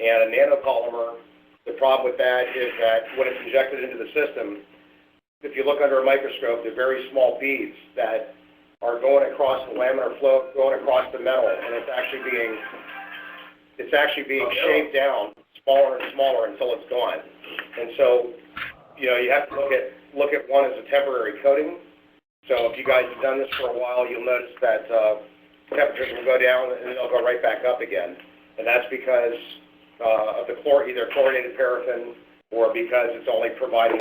And a nanopolymer, the problem with that is that when it's injected into the system, if you look under a microscope, they're very small beads that are going across the laminar flow, going across the metal, and it's actually being shaved down smaller and smaller until it's gone. And so, you know, you have to look at one as a temporary coating. So if you guys have done this for a while, you'll notice that temperatures will go down and then they'll go right back up again. And that's because of the either chlorinated paraffin or because it's only providing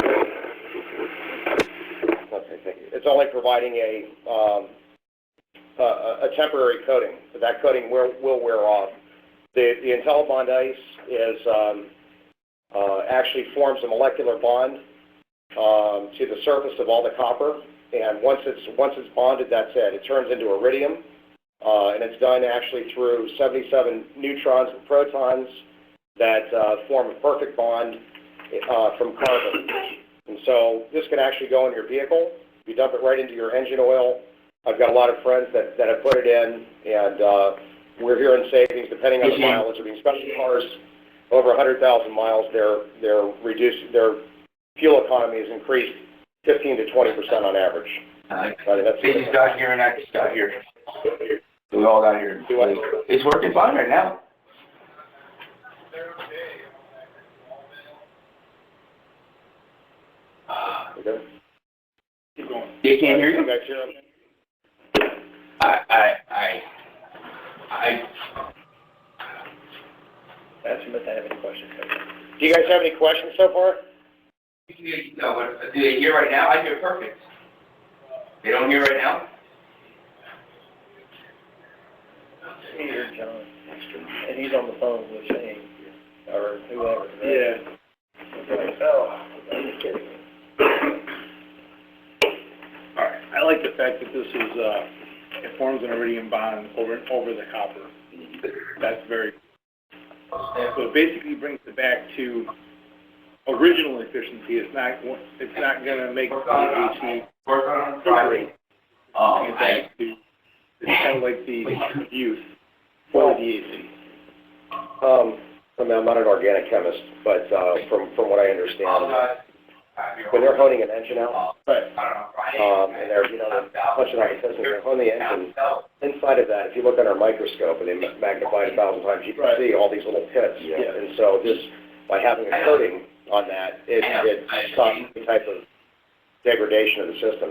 a temporary coating. So that coating will wear off. The IntelliBond ice is actually forms a molecular bond to the surface of all the copper, and once it's bonded, that's it. It turns into iridium, and it's done actually through 77 neutrons and protons that form a perfect bond from carbon. And so this can actually go in your vehicle. You dump it right into your engine oil. I've got a lot of friends that have put it in, and we're hearing savings depending on the mileage. I mean, especially cars over 100,000 miles, their fuel economy has increased 15 to 20% on average. They just got here and I just got here. We all got here. It's working fine right now. Okay. Keep going. They can't hear you? Ask him if they have any questions. Do you guys have any questions so far? No, but do they hear right now? I hear perfect. They don't hear right now? He heard John, and he's on the phone with Shane, or whoever. Yeah. Like, oh, I'm just kidding. All right. I like the fact that this is, it forms an iridium bond over the copper. That's very, so it basically brings it back to original efficiency. It's not going to make the AC separate. It's kind of like the youth for the AC. I mean, I'm not an organic chemist, but from what I understand, when they're honing an engine out, and they're, touching on the system, they're honing the engine. Inside of that, if you look under a microscope and they magnify it 1,000 times, you can see all these little pits. Yeah. And so this, by having a coating on that, it stops any type of degradation of the system.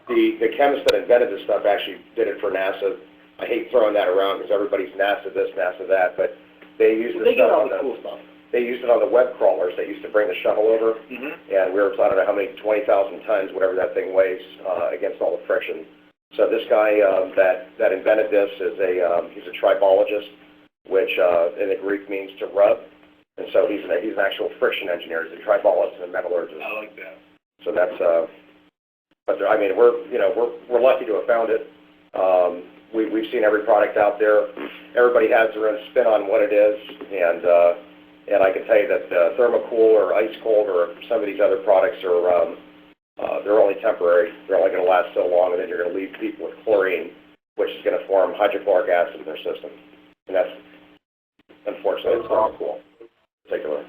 The chemist that invented this stuff actually did it for NASA. I hate throwing that around because everybody's NASA this, NASA that, but they used this stuff on the cool stuff. They used it on the web crawlers that used to bring the shuttle over, and we were, I don't know how many, 20,000 tons, whatever that thing weighs, against all the friction. So this guy that invented this is he's a tribologist, which in the Greek means to rub, and so he's an actual friction engineer. He's a tribologist and a metallurgist. I like that. So that's, but I mean, we're lucky to have found it. We've seen every product out there. Everybody has their own spin on what it is, and I can tell you that thermocool or ice cold or some of these other products are they're only temporary. They're only going to last so long, and then you're going to leave people with chlorine, which is going to form hydrochloric acid in their system, and that's unfortunately it's thermocool in particular.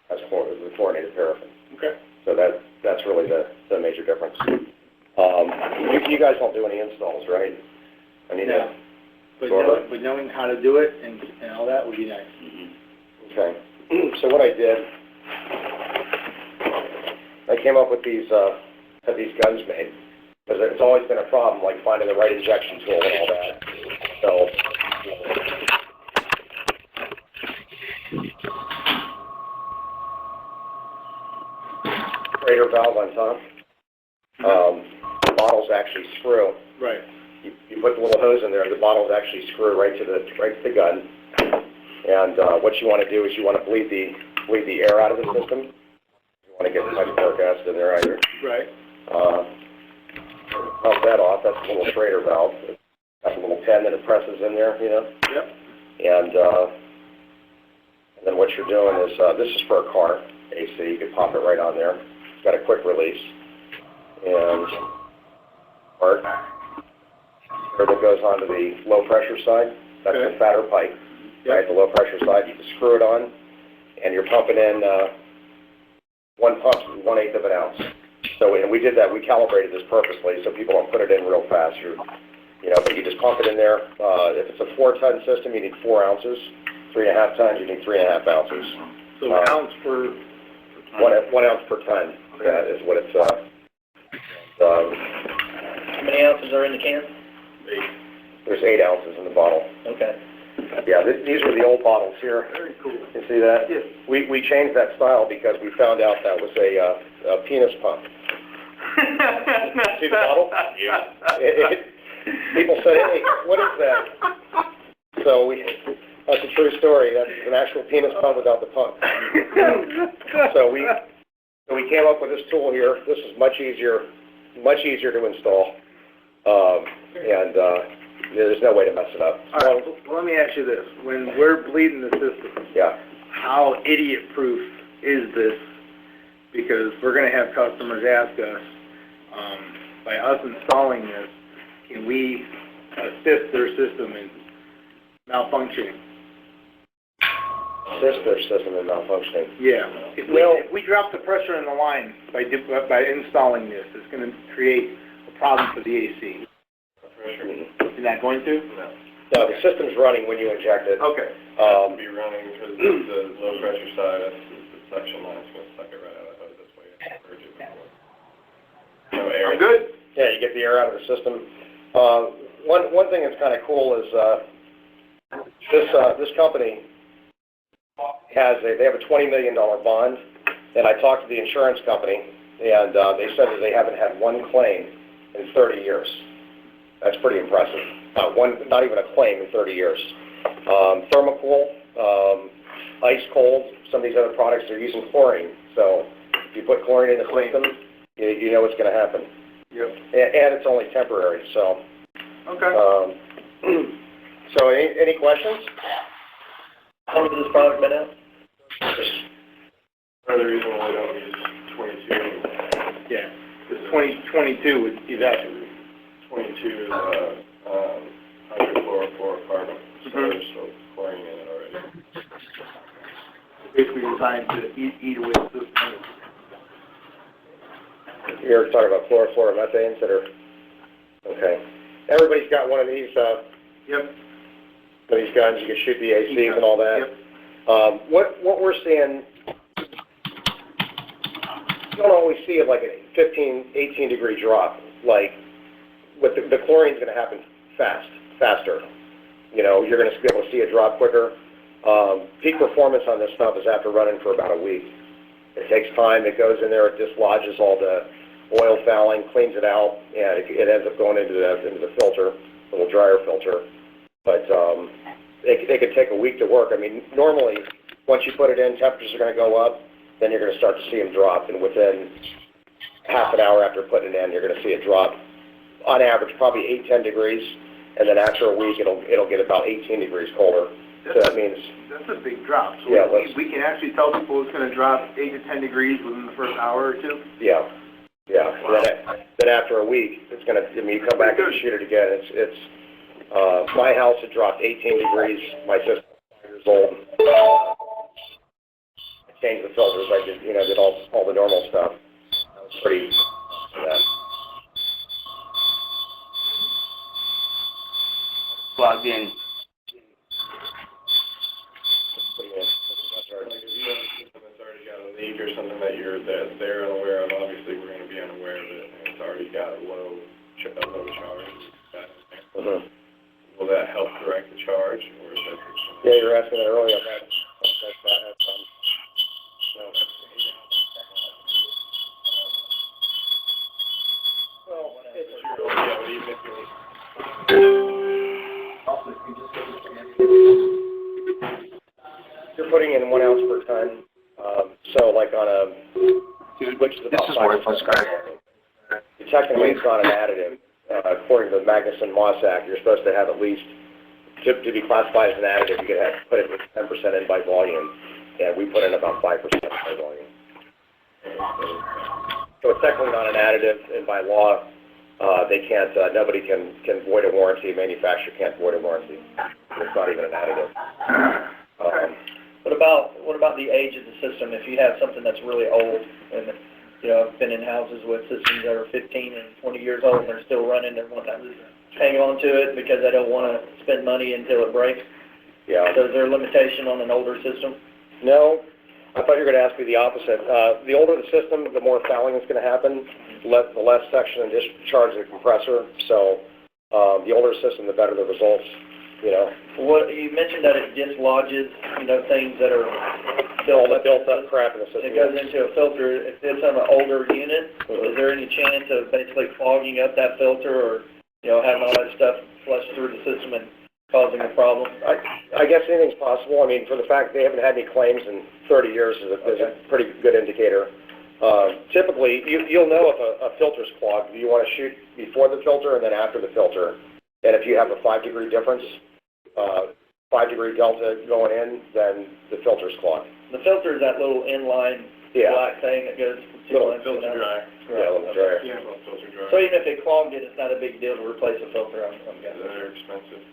That's chlorinated paraffin. Okay. So that's really the major difference. You guys don't do any installs, right? I mean, no. But knowing how to do it and all that would be nice. Okay. So what I did, I came up with these guns made, because it's always been a problem, like finding the right injection tool and all that. So, crater valve on top. The bottles actually screw. Right. You put the little hose in there, the bottles actually screw right to the gun. And what you want to do is you want to bleed the air out of the system. You want to get the hydrochloric acid in there either. Right. Pump that off. That's a little Schrader valve. It's got a little pen that it presses in there, Yep. And then what you're doing is this is for a car AC. You can pop it right on there. It's got a quick release. And part that goes onto the low pressure side. That's the fatter pipe, right, the low pressure side. You can screw it on, and you're pumping in, one pump is 1/8 of an ounce. So and we did that, we calibrated this purposely so people don't put it in real fast. But you just pump it in there. If it's a 4-ton system, you need 4 ounces. 3.5 tons, you need 3.5 ounces. So an ounce per... 1 ounce per ton, is what it's, How many ounces are in the can? 8. there's 8 ounces in the bottle. Okay. Yeah, these were the old bottles here. Very cool. You see that? Yes. We changed that style because we found out that was a penis pump. See the bottle? Yeah. People said, hey, what is that? So that's a true story. That's an actual penis pump without the pump. So we came up with this tool here. This is much easier to install. There's no way to mess it up. All right, well, let me ask you this. When we're bleeding the system, Yeah. how idiot-proof is this? Because we're going to have customers ask us, by us installing this, can we assist their system in malfunctioning? Assist their system in malfunctioning. Yeah. If we drop the pressure in the line by installing this, it's going to create a problem for the AC. Is that going to? No, the system's running when you inject it. Okay. Be running because the low pressure side, that's the suction line's going to suck it right out of the hose. That's why you have to purge it before. No air. I'm good. Yeah, you get the air out of the system. One thing that's kind of cool is this company they have a $20 million bond, and I talked to the insurance company, and they said that they haven't had one claim in 30 years. That's pretty impressive. Not even a claim in 30 years. Thermocool, ice cold, some of these other products, they're using chlorine. So if you put chlorine in the system, you know what's going to happen. Yep. And it's only temporary. So. Okay. So any questions? How long has this product been out? Part of the reason why I don't use 22 anymore. Yeah. This 2022 would evaporate. 22 is hydrochlorofluorocarbon, so there's still chlorine in it already. Basically designed to eat away the system. You're talking about chlorofluoromethanes that are, okay. Everybody's got one of these, Yep. these guns, you can shoot the ACs and all that. Yep. What we're seeing, you don't always see it like a 15, 18 degree drop. Like, with the chlorine's going to happen faster. You're going to be able to see it drop quicker. Peak performance on this stuff is after running for about a week. It takes time. It goes in there. It dislodges all the oil fouling, cleans it out, and it ends up going into the filter, little dryer filter. But it could take a week to work. I mean, normally, once you put it in, temperatures are going to go up. Then you're going to start to see them drop, and within half an hour after putting it in, you're going to see it drop. On average, probably 8-10 degrees, and then after a week, it'll get about 18 degrees colder. So that means That's a big drop. So yeah, we can actually tell people it's going to drop 8 to 10 degrees within the first hour or two. yeah. Wow. Then after a week, it's going to. I mean, you come back and shoot it again. It's my house had dropped 18 degrees. My sister was 5 years old. I changed the filters. I did all the normal stuff. That was pretty. Plugged in. Like if you have something that's already got a leak or something that they're unaware of, obviously we're going to be unaware of it, and it's already got a low charge. Mm-hmm. Will that help correct the charge, or is that? Yeah, you were asking that earlier. You're putting in 1 ounce per ton. So like on which is about This is worthless, guys. Technically, it's not an additive. According to the Magnuson-Moss Act, you're supposed to have at least, to be classified as an additive, you could have put it with 10% in by volume, and we put in about 5% by volume. So it's technically not an additive, and by law, they can't. Nobody can void a warranty. Manufacturer can't void a warranty. It's not even an additive. What about the age of the system? If you have something that's really old, and, you know, I've been in houses with systems that are 15 and 20 years old, and they're still running, and want to hang on to it because they don't want to spend money until it breaks. Yeah. So is there a limitation on an older system? No, I thought you were going to ask me the opposite. The older the system, the more fouling is going to happen, the less section and discharge of the compressor. So the older the system, the better the results, you know. What you mentioned that it dislodges, you know, things that are All the built-up crap in the system. It goes into a filter. If it's on an older unit, is there any chance of basically clogging up that filter, or, you know, having all that stuff flush through the system and causing a problem? I guess anything's possible. I mean, for the fact they haven't had any claims in 30 years is a pretty good indicator. Typically, you'll know if a filter's clogged. You want to shoot before the filter and then after the filter. And if you have a 5-degree difference, 5-degree delta going in, then the filter's clogged. The filter is that little inline black thing that goes from two lines. Filter dry. Yeah, a little dryer. Yeah, little filter dry. So even if it clogged it, it's not a big deal to replace a filter, I'm guessing. They're expensive.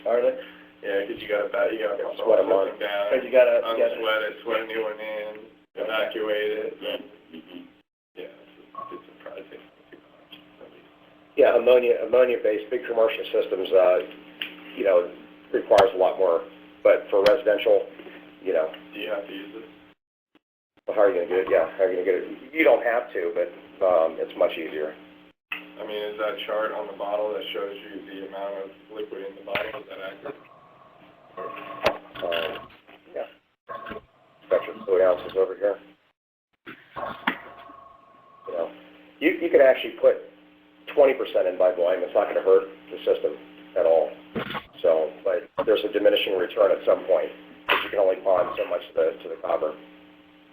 Are they? Yeah, because you gotta pump the Sweat whole 'em on. system down. Because you gotta Unsweat it, sweat a new one in, evacuate it. Yeah, it's surprising. Yeah, ammonia-based big commercial systems, you know, requires a lot more. But for residential, you know, Do you have to use this? well, how are you going to get it? Yeah, how are you going to get it? You don't have to, but it's much easier. I mean, is that chart on the bottle that shows you the amount of liquid in the bottle, is that accurate? Yeah. Spectrum fluid ounces over here. You know, you could actually put 20% in by volume. It's not going to hurt the system at all. So, but there's a diminishing return at some point, because you can only bond so much to the copper.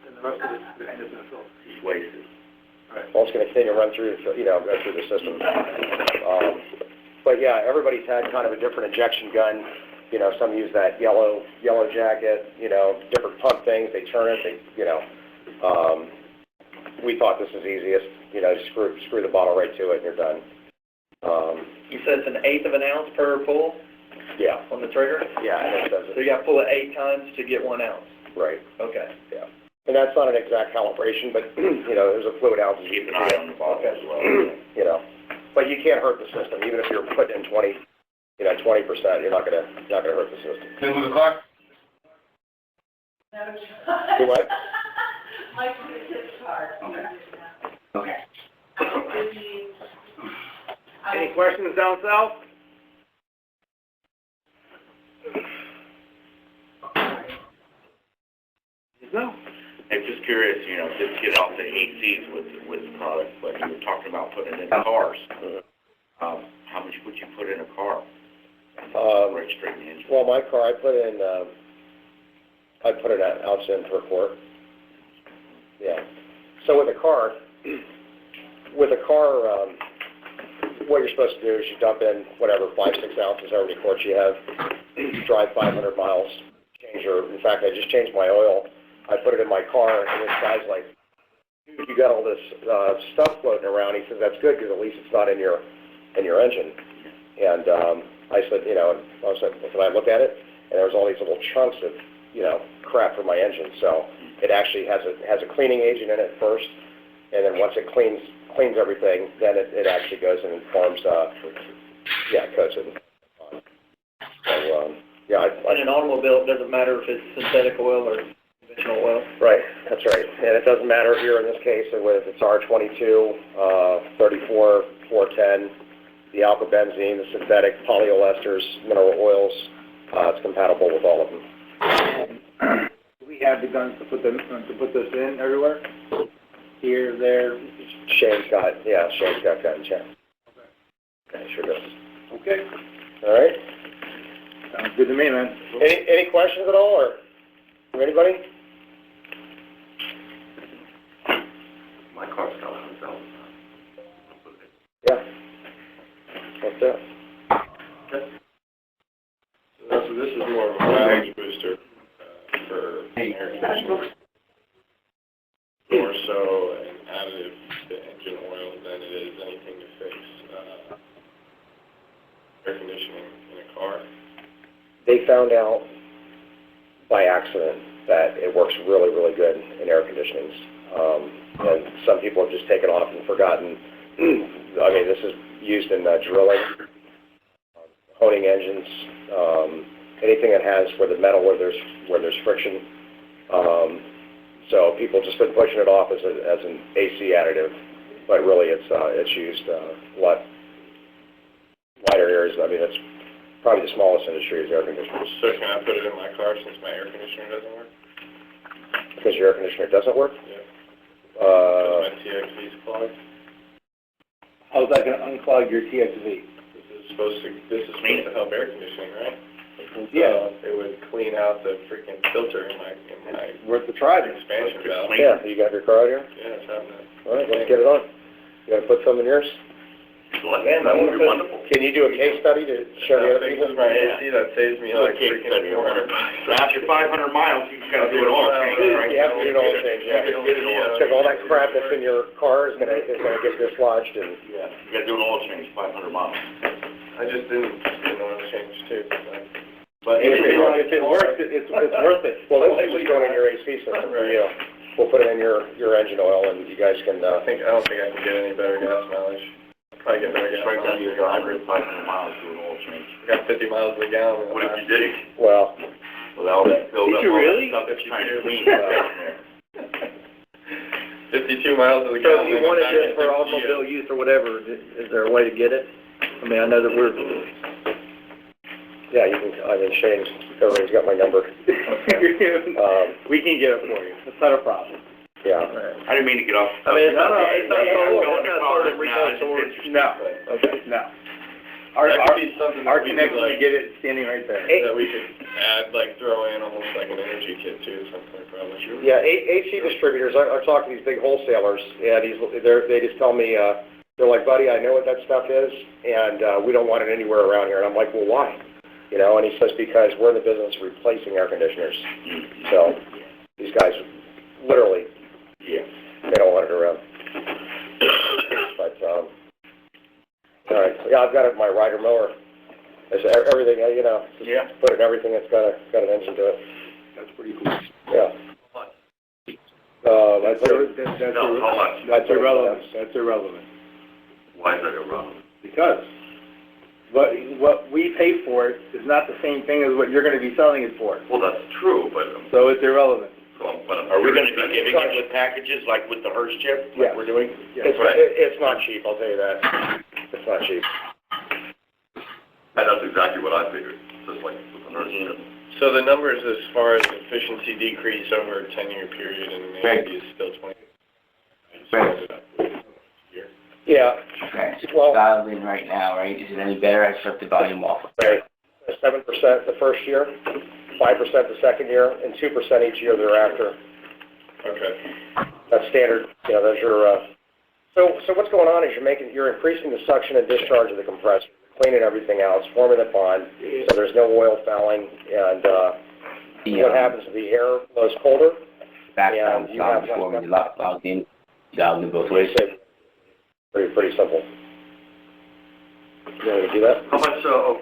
And the rest of it ends up in a filter. He's wasted. Well, it's going to continue to run through, you know, go through the system. But yeah, everybody's had kind of a different injection gun. You know, some use that yellow jacket. You know, different pump things. They turn it. You know, we thought this was easiest. You know, screw the bottle right to it, and you're done. You said it's 1/8 of an ounce per pull? Yeah. On the trigger? Yeah, and it does So you got to pull it 8 times to get 1 ounce? Right. Okay. Yeah. And that's not an exact calibration, but, you know, there's a fluid ounces. Keep an eye on the bottle as well. You know, but you can't hurt the system. Even if you're putting in 20%, you're not gonna hurt the system. Can we move the clock? Do what? Mike took his card. Okay. Any questions down south? No. I'm just curious, you know, just get off the ACs with the product, but you were talking about putting it in cars. How much would you put in a car? Registering the engine. Well, my car, I put it at ounce in per quart. Yeah. So with a car, what you're supposed to do is you dump in whatever 5-6 ounces, however many quarts you have, drive 500 miles, in fact, I just changed my oil. I put it in my car, and this guy's like, dude, you got all this stuff floating around. He says, that's good, because at least it's not in your engine. And I said, you know, so I looked at it, and there was all these little chunks of, you know, crap from my engine. So it actually has a cleaning agent in it first, and then once it cleans everything, then it actually goes and forms, coats it. So, In an automobile, it doesn't matter if it's synthetic oil or conventional oil. Right, that's right. And it doesn't matter here in this case if it's R22, 34, 410, the alkylbenzene, the synthetic polyesters, mineral oils. It's compatible with all of them. Do we have the guns to put this in everywhere? Here, there? Shane's got guns, yeah. Okay, sure does. Okay. All right. Sounds good to me, man. Any questions at all, or from anybody? My car's still on itself. Yeah. That's it. So this is more of a mileage booster for air conditioning. More so an additive to engine oil than it is anything to fix air conditioning in a car. they found out by accident that it works really, really good in air conditionings. And some people have just taken off and forgotten. I mean, this is used in drilling, honing engines, anything that has where there's friction. So people just been pushing it off as an AC additive, but really it's used a lot wider areas. I mean, it's probably the smallest industry is air conditioners. So can I put it in my car since my air conditioner doesn't work? Because your air conditioner doesn't work? Yeah. Because my TXV's clogged. How's that gonna unclog your TXV? This is supposed to help air conditioning, right? Yeah. So it would clean out the freaking filter in my Worth the try. expansion valve. Yeah, you got your car out here? Yeah, it's happening. All right, let's get it on. You gotta put some in yours? Man, that would be wonderful. Can you do a case study to show the other people? Fixes my AC, that saves me like freaking $400. After 500 miles, you gotta do an oil change, right? You have to do an oil change, yeah. Because all that crap that's in your car is gonna get dislodged and... Yeah, you gotta do an oil change, 500 miles. I just didn't oil change too. But If it works, it's worth it. Well, this is just going in your AC system for you. We'll put it in your engine oil and you guys can, I don't think I can get any better gas mileage. Probably get better gas straight down mileage. your driver at 500 miles, do an oil change. I got 50 miles a gallon. What if you did it? well, With all that filled up, Did you all that really? stuff that's trying to clean 52 miles a So gallon. if you wanted it for automobile use or whatever, is there a way to get it? I mean, I know that we're, yeah, you can, I mean, Shane's, everybody's got my number. We can get it for you. It's not a problem. Yeah. I didn't mean to get off. I mean, it's not, Okay, it's not, I'm it's going to not cars sort of now, retail it's stores. interesting. No, Okay. no. That could be something Our that we could, connection to like, get it standing right there. that we could add, like, throw in almost like an energy kit too, something probably. Sure. Yeah, AC distributors, I talk to these big wholesalers, and they just tell me, they're like, buddy, I know what that stuff is, and we don't want it anywhere around here. And I'm like, well, why? You know, and he says, because we're in the business of replacing air conditioners. So these guys literally, they don't want it around. But, all right, yeah, I've got it in my rider mower. It's everything, you know, just put it in everything that's got an engine to it. That's pretty cool. Yeah. That's irrelevant. That's irrelevant. Why is that irrelevant? Because what we pay for it is not the same thing as what you're gonna be selling it for. Well, that's true, but, So it's irrelevant. are we gonna be giving it with packages like with the Hearst chip, like we're doing? It's not cheap, I'll tell you that. It's not cheap. And that's exactly what I figured, just like with the Hearst chip. So the numbers as far as efficiency decrease over a 10-year period in an AC is still 20. Yeah, Okay, well, dialed in right now, right? Is it any better? I shut the volume off. right, 7% the first year, 5% the second year, and 2% each year thereafter. Okay. That's standard, you know, those are, so what's going on is you're increasing the suction and discharge of the compressor, cleaning everything out, it's forming the bond, so there's no oil fouling, and, what happens is the air blows colder. Background and you have sound before less when you logged in, dialed in both ways. Pretty simple. You want me to do that? How much,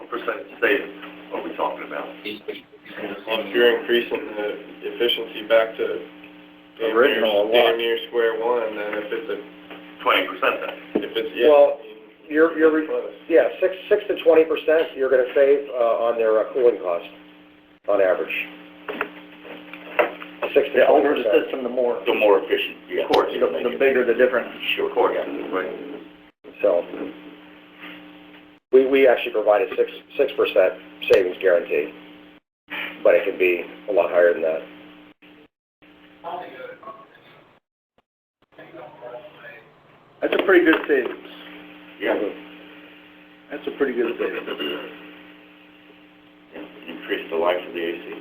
percent savings are we talking about? Well, if you're increasing the efficiency back to Original, damn near square one, then if it's 20% then? if it's, Well, you're close. yeah, 6 to 20% you're gonna save, on their cooling cost, on average. 6 to 20%. the older the system, the more, The more efficient, yeah. Of course, the bigger the difference. Sure, of course, right. So, we actually provide a 6% savings guarantee, but it can be a lot higher than that. That's a pretty good savings. Yeah. That's a pretty good savings. Increase the life of the AC.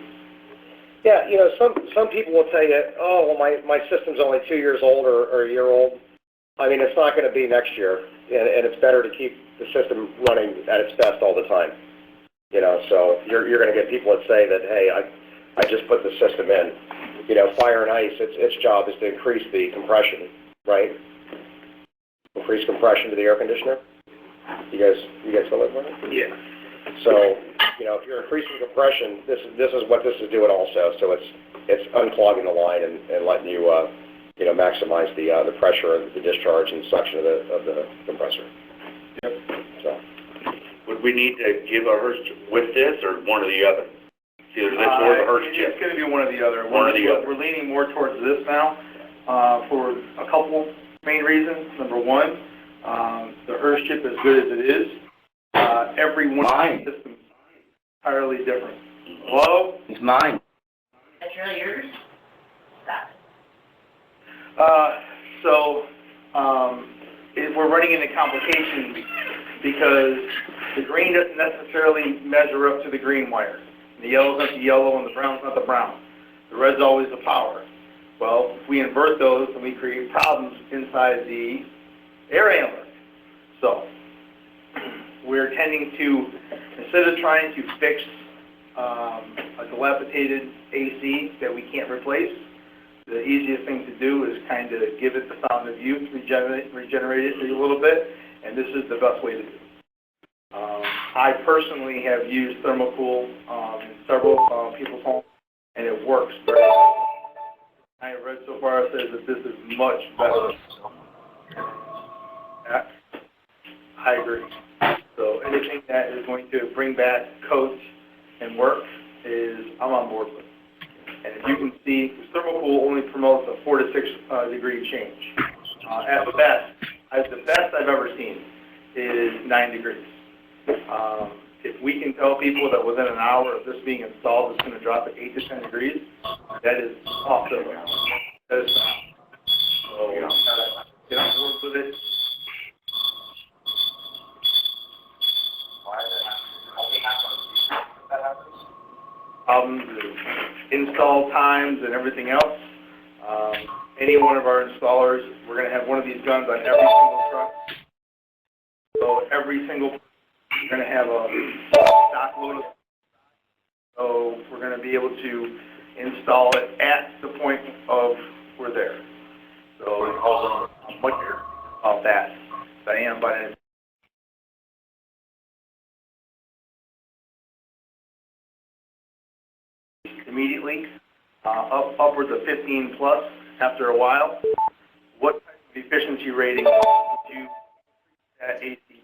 Yeah, you know, some people will tell you, oh, well, my system's only 2 years old or a year old. I mean, it's not gonna be next year, and it's better to keep the system running at its best all the time. You know, so you're gonna get people that say that, hey, I just put the system in. You know, fire and ice, its job is to increase the compression, right? Increase compression to the air conditioner. You guys feel that way? Yeah. So, you know, if you're increasing compression, this is what this is doing also. So it's unclogging the line and letting you, you know, maximize the pressure of the discharge and suction of the compressor. Yep. So. Would we need to give a Hurst with this or one or the other? It's either this or the Hurst chip? It's going to be one or the other. One or the other. We're leaning more towards this now for a couple main reasons. Number one, the Hurst chip, as good as it is, every one of the systems is entirely different. Hello? It's mine. That's really yours? Stop. We're running into complications because the green doesn't necessarily measure up to the green wire. The yellow's not the yellow and the brown's not the brown. The red's always the power. Well, if we invert those, then we create problems inside the air handler. So, we're tending to, instead of trying to fix a dilapidated AC that we can't replace, the easiest thing to do is kind of give it the sound of youth, regenerate it a little bit, and this is the best way to do it. I personally have used thermocool in several people's homes, and it works very well. I have read so far it says that this is much better. I agree. So anything that is going to bring back coats and work I'm on board with. And as you can see, thermocool only promotes a 4 to 6 degree change. At the best I've ever seen is 9 degrees. If we can tell people that within an hour of this being installed, it's going to drop at 8 to 10 degrees, that is off the ground. That is so, you know, get on board with it. Install times and everything else. Any one of our installers, we're going to have one of these guns on every single truck. So every single, we're going to have a stock load of, so we're going to be able to install it at the point of we're there. So I'm much here about that. So I am about it. Immediately, upwards of 15 plus after a while. What type of efficiency rating would you at AC do?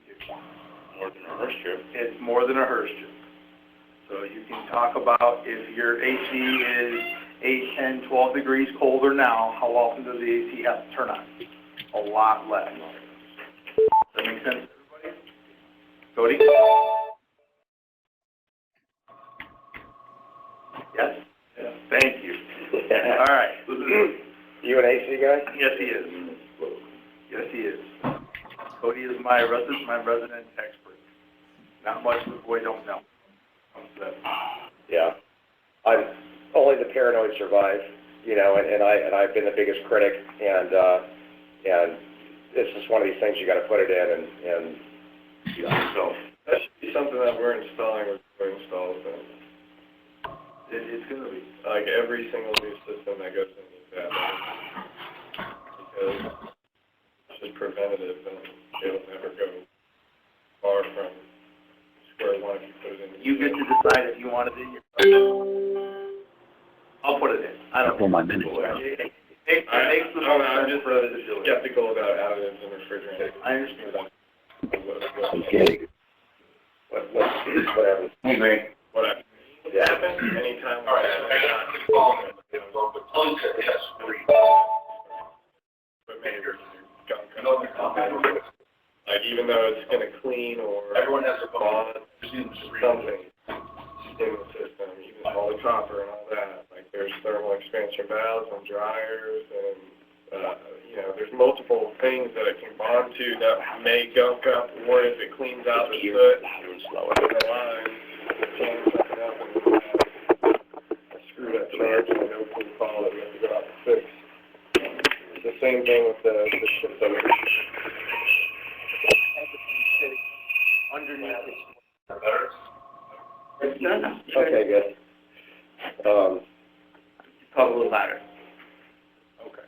More than a Hurst chip. It's more than a Hurst chip. So you can talk about if your AC is 8, 10, 12 degrees colder now, how often does the AC have to turn on? A lot less. Does that make sense to everybody? Cody? Yes? Yeah. Thank you. All right. You an AC guy? Yes, he is. Yes, he is. Cody is my resident expert. Not much the boy don't know. Yeah. Only the paranoid survive, you know, and I've been the biggest critic, and it's just one of these things you got to put it in, and so That should be something that we're installing when we install them. It's going to be. Like every single new system that goes in needs that. Because it's just preventative and it'll never go far from square one if you put it in. You get to decide if you want it in your budget. I'll put it in. I don't know. my minutes. It makes the most I'm sense just for us to do it. skeptical about additives and refrigerants. I understand that. Okay. whatever. I agree. What happens anytime we add like even though it's going to clean or bond something in the system, even all the copper and all that, like there's thermal expansion valves on dryers and you know, there's multiple things that it can bond to that may gunk up, or if it cleans out the soot in the line, change something up and we have a screwed up charge and no full call that we have to go out and fix. It's the same thing with the ship that we Underneath it. Okay, good. Talk a little louder. Okay.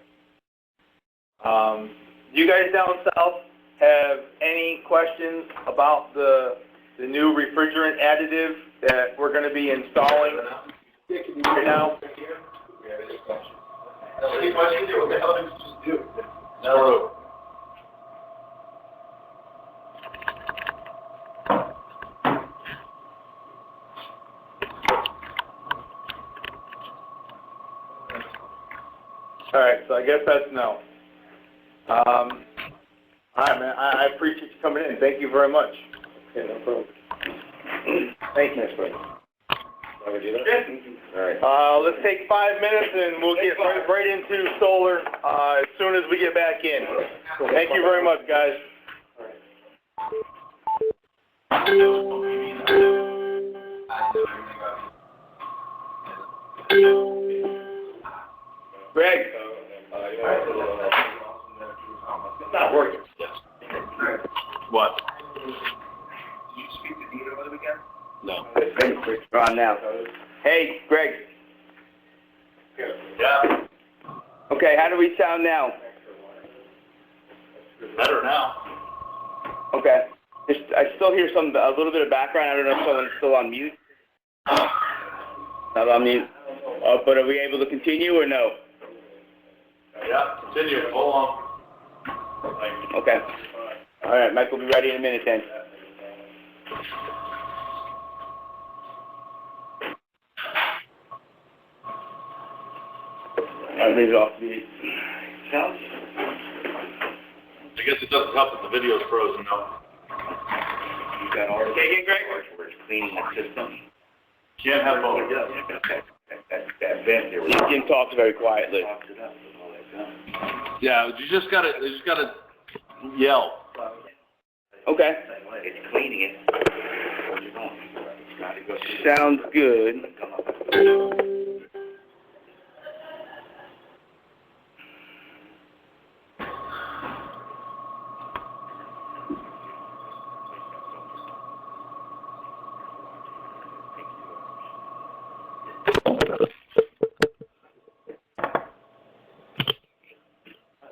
You guys down south have any questions about the the new refrigerant additive that we're gonna be installing right now. Any questions? What the hell did you just do? No. All right, so I guess that's no. All right, man, I appreciate you coming in. Thank you very much. Yeah, no problem. Thank you, Mr. Want to do that? All right. Let's take 5 minutes and we'll get right into solar, as soon as we get back in. Thank you very much, guys. Greg. It's not working. What? Did you speak to Dino over the weekend? No. We're on now. Hey, Greg. Yeah. Okay, how do we sound now? Better now. Okay. I still hear a little bit of background. I don't know if someone's still on mute. Not on mute. But are we able to continue or no? Yeah, continue, hold on. Okay. All right, Mike will be ready in a minute then. I'll leave it off mute. Sounds? I guess it doesn't help that the video's frozen though. You got all the Take it, Greg. where it's cleaning the system. Can't have both. That vent there. Jim talks very quietly. Pops it up with all that gum. Yeah, you just gotta yell. Okay. It's cleaning it. It's gotta go through Sounds good. come up.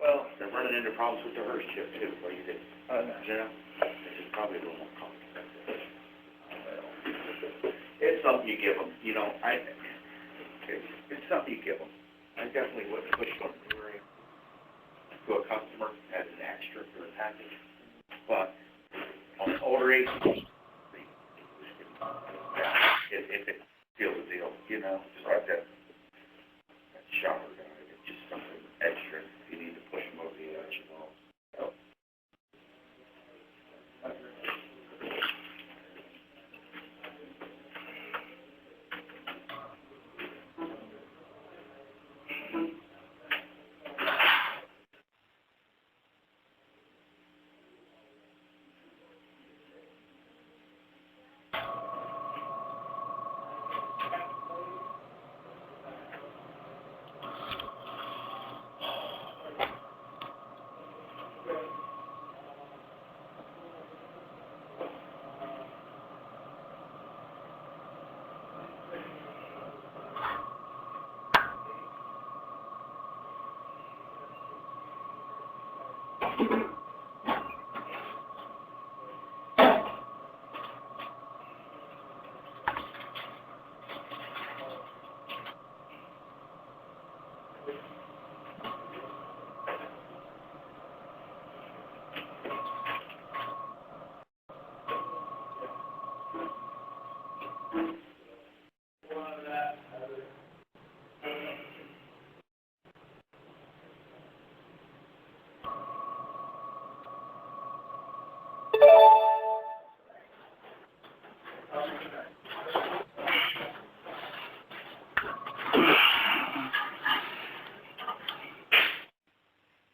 Well, they're running into problems with the Hearst chip too, where you did, you know, this is probably a little more complicated. It's something you give them, you know, it's something you give them. I definitely wouldn't push them to a customer as an extra for a package, but on older age, if it feels a deal, you know, just like that shopper guy, it's just something extra, you need to push them over the edge and all. So,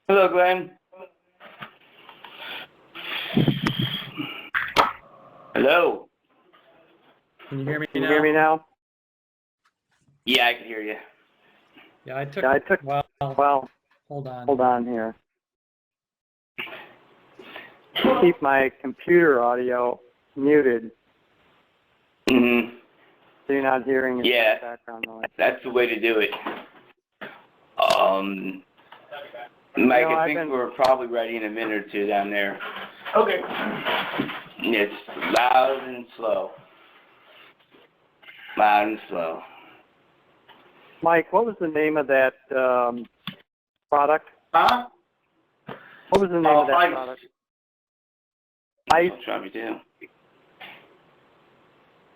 Hello, Glenn. Hello. Can you hear me Can now? you hear me now? Yeah, I can hear you. Yeah, I took, Yeah, I took, well, well, hold on. hold on here. Keep my computer audio muted Mm-hmm. so you're not hearing any Yeah. background noise. That's the way to do it. Mike, No, I I've think been- we're probably ready in a minute or two down there. Okay. It's loud and slow. Loud and slow. Mike, what was the name of that product? Huh? What was the name of that Ice. product? Ice? I'll try me down.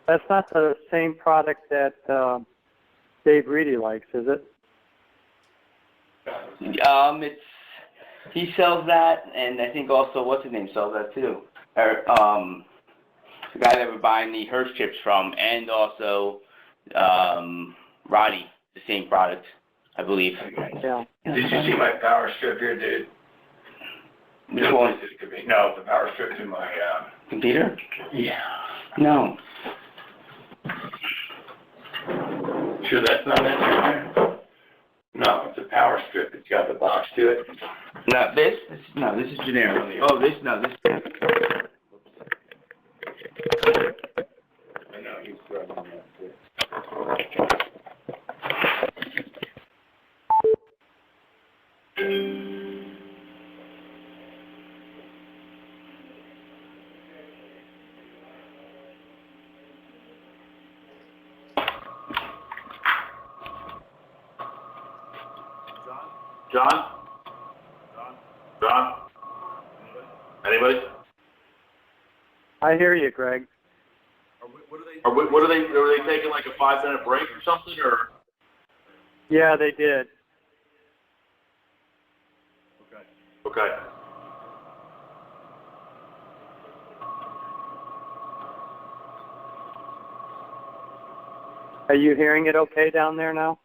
That's not the same product that Dave Reedy likes, is it? It's he sells that, and I think also what's his name sells that too. The guy that we're buying the Hearst chips from, and also Roddy, the same product, I believe. Yeah. Did you see my power strip here, dude? Which one? No, the power strip to my, Computer? yeah. No. Sure that's not that there? No, it's a power strip. It's got the box to it. Not this? No, this is generic. Oh, this? No, this. I know, he's grabbing that too. John? John? Anybody? I hear you, Greg. Are they taking like a 5-minute break or something, or? Yeah, they did. Okay. Are you hearing it okay down there now?